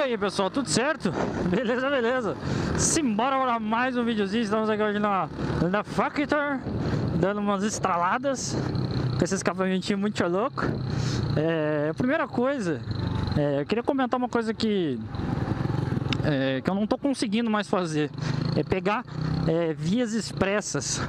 aí, pessoal, tudo certo? Beleza, beleza. Simbora para mais um videozinho. Estamos aqui hoje na Factor, dando umas estraladas com esse escapamentinho muito louco. Primeira coisa, eu queria comentar uma coisa que eu não tô conseguindo mais fazer. É pegar vias expressas.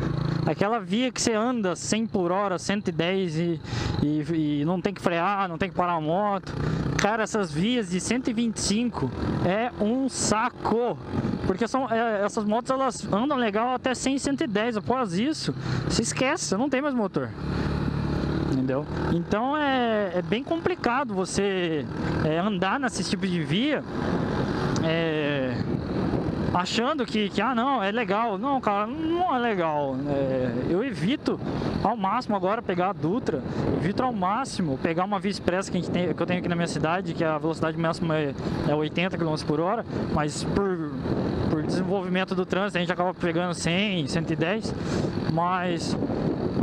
Aquela via que você anda 100 por hora, 110 e não tem que frear, não tem que parar a moto. Cara, essas vias de 125 é um saco. Porque essas motos, elas andam legal até 100, 110. Após isso, se esquece, você não tem mais motor. Entendeu? Então é bem complicado você andar nesse tipo de via achando que não, é legal. Não, cara, não é legal. Eu evito ao máximo agora pegar a Dutra, evito ao máximo pegar uma via expressa que eu tenho aqui na minha cidade, que a velocidade máxima é 80 km por hora, mas por desenvolvimento do trânsito a gente acaba pegando 100, 110, mas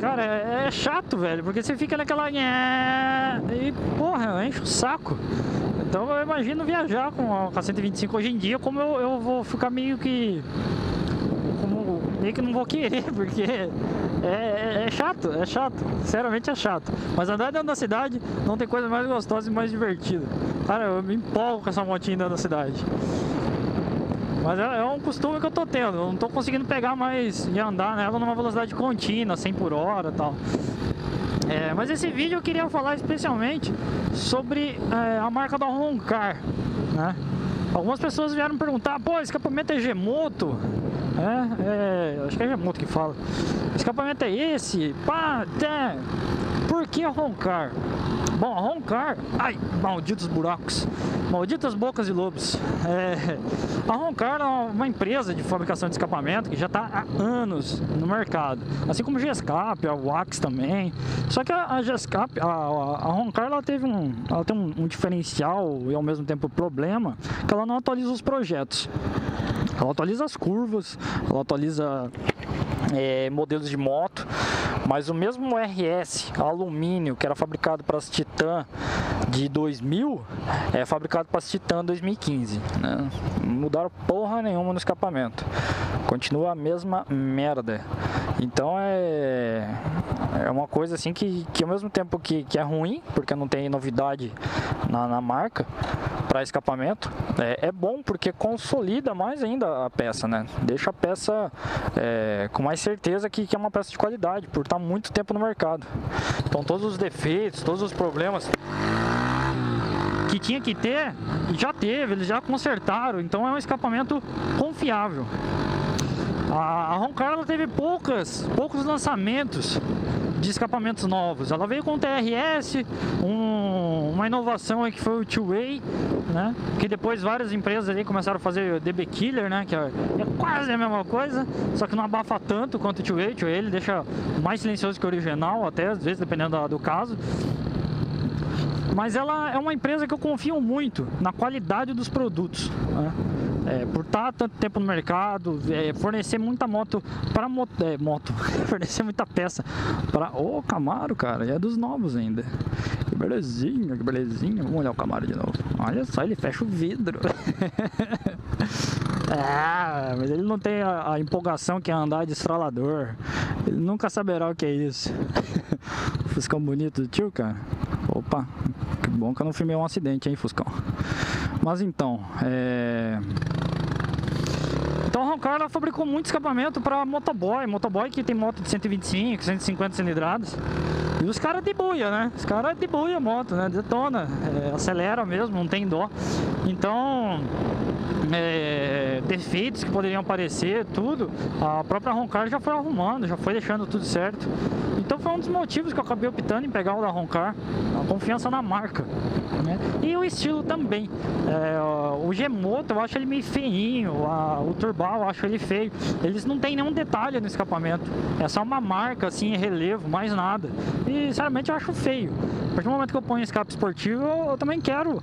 cara, é chato, velho, porque você fica naquela e porra, enche o saco. Então eu imagino viajar com a 125 hoje em dia, como eu vou ficar meio que não vou querer, porque é chato, sinceramente é chato. Mas andar dentro da cidade não tem coisa mais gostosa e mais divertida. Cara, eu me empolgo com essa motinha dentro da cidade. Mas é um costume que eu tô tendo, eu não tô conseguindo pegar mais e andar nela numa velocidade contínua, 100 por hora e tal. Mas esse vídeo eu queria falar especialmente sobre a marca da Roncar, né? Algumas pessoas vieram perguntar, pô, escapamento é G-Moto? Acho que é G-Moto que fala. Escapamento é esse? Pá, por que a Roncar? Bom, a Roncar... Ai, malditos buracos. Malditas bocas de lobos. A Roncar é uma empresa de fabricação de escapamento que já está há anos no mercado. Assim como a Gescap, a Wax também. Só que a Gescap, a Roncar, ela tem um diferencial e ao mesmo tempo problema, que ela não atualiza os projetos. Ela atualiza as curvas, ela atualiza modelos de moto, mas o mesmo RS alumínio que era fabricado para as Titan de 2000 é fabricado para as Titan 2015, né? Não mudaram porra nenhuma no escapamento, continua a mesma merda. Então é uma coisa assim que ao mesmo tempo que é ruim, porque não tem novidade na marca para escapamento, é bom porque consolida mais ainda a peça, né? Deixa a peça com mais certeza que é uma peça de qualidade, por estar muito tempo no mercado. Então todos os defeitos, todos os problemas que tinha que ter, já teve, eles já consertaram. Então é um escapamento confiável. A Roncar, ela teve poucos lançamentos de escapamentos novos. Ela veio com o TRS, uma inovação aí que foi o Two-Way, né? Que depois várias empresas ali começaram a fazer o DB Killer, né? Que é quase a mesma coisa, só que não abafa tanto quanto o Two-Way. O Two-Way ele deixa mais silencioso que o original, até às vezes, dependendo do caso. Mas ela é uma empresa que eu confio muito na qualidade dos produtos, né? Por estar tanto tempo no mercado, fornecer muita moto para fornecer muita peça para o Camaro, cara, e é dos novos ainda. Que belezinha, que belezinha. Vamos olhar o Camaro de novo. Olha só, ele fecha o vidro. Mas ele não tem a empolgação que é andar de estralador. Ele nunca saberá o que é isso. Fuscão bonito do tio, cara. Opa, que bom que eu não filmei um acidente, hein, Fuscão. Mas então, Então a Roncar, ela fabricou muito escapamento para motoboy que tem moto de 125, 150 cilindradas. E os caras debuia, né? Os caras debuia a moto, né? Detona, acelera mesmo, não tem dó. Então, defeitos que poderiam aparecer, tudo, a própria Roncar já foi arrumando, já foi deixando tudo certo. Então foi um dos motivos que eu acabei optando em pegar o da Roncar, a confiança na marca, né? E o estilo também. O G-Moto eu acho ele meio feinho, o Turbal eu acho ele feio. Eles não tem nenhum detalhe no escapamento, é só uma marca assim em relevo, mais nada. E sinceramente eu acho feio. partir do momento que eu ponho escape esportivo, eu também quero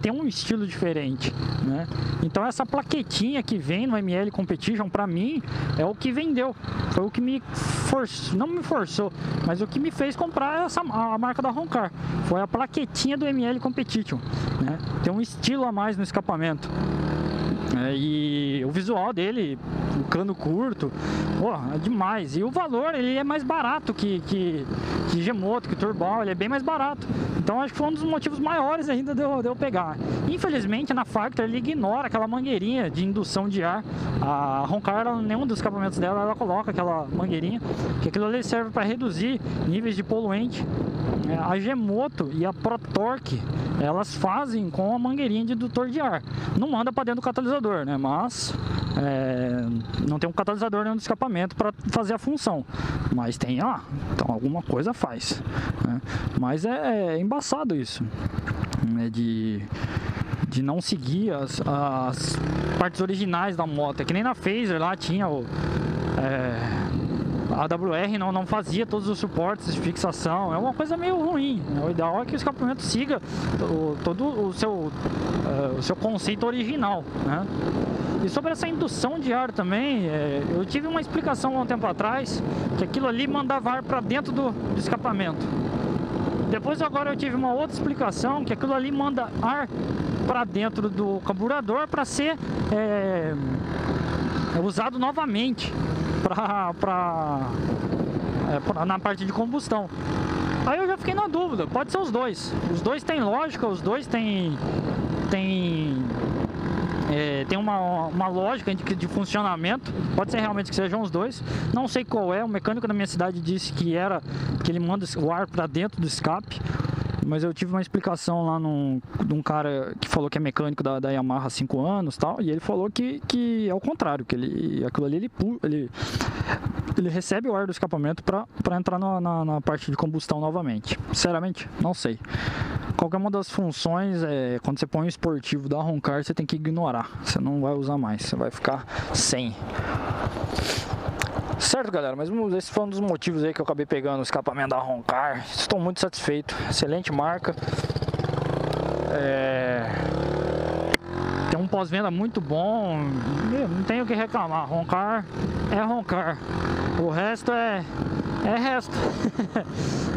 ter um estilo diferente, né? Então essa plaquetinha que vem no ML Competition, pra mim, é o que vendeu. Foi o que me forçou, não me forçou, mas o que me fez comprar a marca da Roncar. Foi a plaquetinha do ML Competition, né? Tem um estilo a mais no escapamento. E o visual dele, o cano curto, é demais. E o valor, ele é mais barato que Gemoto, que Turbal, ele é bem mais barato. Então acho que foi um dos motivos maiores ainda de eu pegar. Infelizmente na Factor ele ignora aquela mangueirinha de indução de ar. A Roncar, nenhum dos escapamentos dela, ela coloca aquela mangueirinha, que aquilo ali serve para reduzir níveis de poluente. A Gemoto e a ProTorque, elas fazem com a mangueirinha de indutor de ar. Não manda para dentro do catalisador, né? Mas não tem um catalisador dentro do escapamento para fazer a função. Mas tem lá, então alguma coisa faz, né? Mas é embaçado isso, né? De não seguir as partes originais da moto. É que nem na Phaser lá tinha a AWR não fazia todos os suportes de fixação, é uma coisa meio ruim. O ideal é que o escapamento siga todo o seu conceito original, né? E sobre essa indução de ar também, eu tive uma explicação há um tempo atrás, que aquilo ali mandava ar para dentro do escapamento. Depois agora eu tive uma outra explicação, que aquilo ali manda ar para dentro do carburador para ser usado novamente na parte de combustão. Aí eu já fiquei na dúvida, pode ser os dois. Os dois têm lógica, os dois têm uma lógica de funcionamento. Pode ser realmente que sejam os dois. Não sei qual é. O mecânico da minha cidade disse que ele manda o ar para dentro do escape. Mas eu tive uma explicação lá de um cara que falou que é mecânico da Yamaha há 5 anos, tal, e ele falou que é o contrário, que aquilo ali ele recebe o ar do escapamento para entrar na parte de combustão novamente. Sinceramente, não sei. Qualquer uma das funções, quando você põe o esportivo da Roncar, você tem que ignorar. Você não vai usar mais, você vai ficar sem. Certo, galera, mas esse foi um dos motivos aí que eu acabei pegando o escapamento da Roncar. Estou muito satisfeito, excelente marca. Tem um pós-venda muito bom, não tenho o que reclamar. Roncar é Roncar, o resto é resto.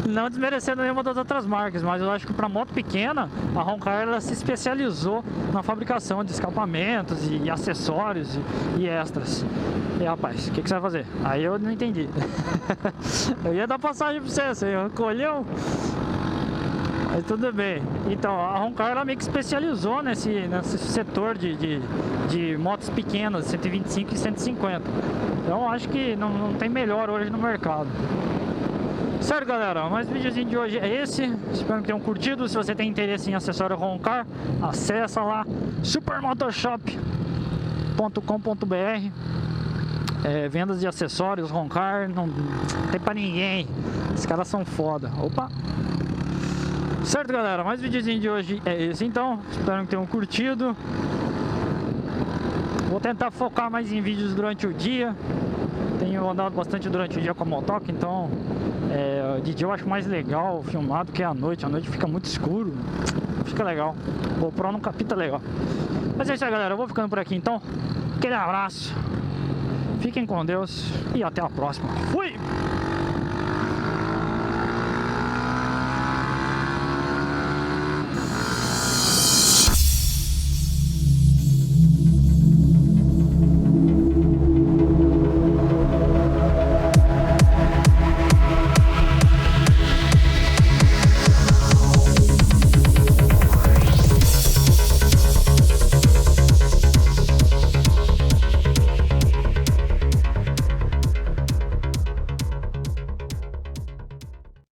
Não desmerecendo nenhuma das outras marcas, mas eu acho que para moto pequena, a Roncar ela se especializou na fabricação de escapamentos e acessórios e extras. E rapaz, o que você vai fazer? Aí eu não entendi. Eu ia dar passagem pra você recolheu? Mas tudo bem. Então, a Roncar ela meio que especializou nesse setor de motos pequenas, 125 e 150. Então acho que não tem melhor hoje no mercado. Certo, galera, mas o videozinho de hoje é esse. Espero que tenham curtido. Se você tem interesse em acessório Roncar, acessa lá supermotoshop.com.br. Vendas de acessórios Roncar, não tem pra ninguém. Os caras são foda. Opa! Certo, galera, mas o videozinho de hoje é esse então. Espero que tenham curtido. Vou tentar focar mais em vídeos durante o dia. Tenho andado bastante durante o dia com a motoca, então de dia eu acho mais legal filmar do que à noite. À noite fica muito escuro, fica legal. O GoPro não capta legal. Mas é isso aí, galera, eu vou ficando por aqui então. Aquele abraço, fiquem com Deus e até a próxima. Fui!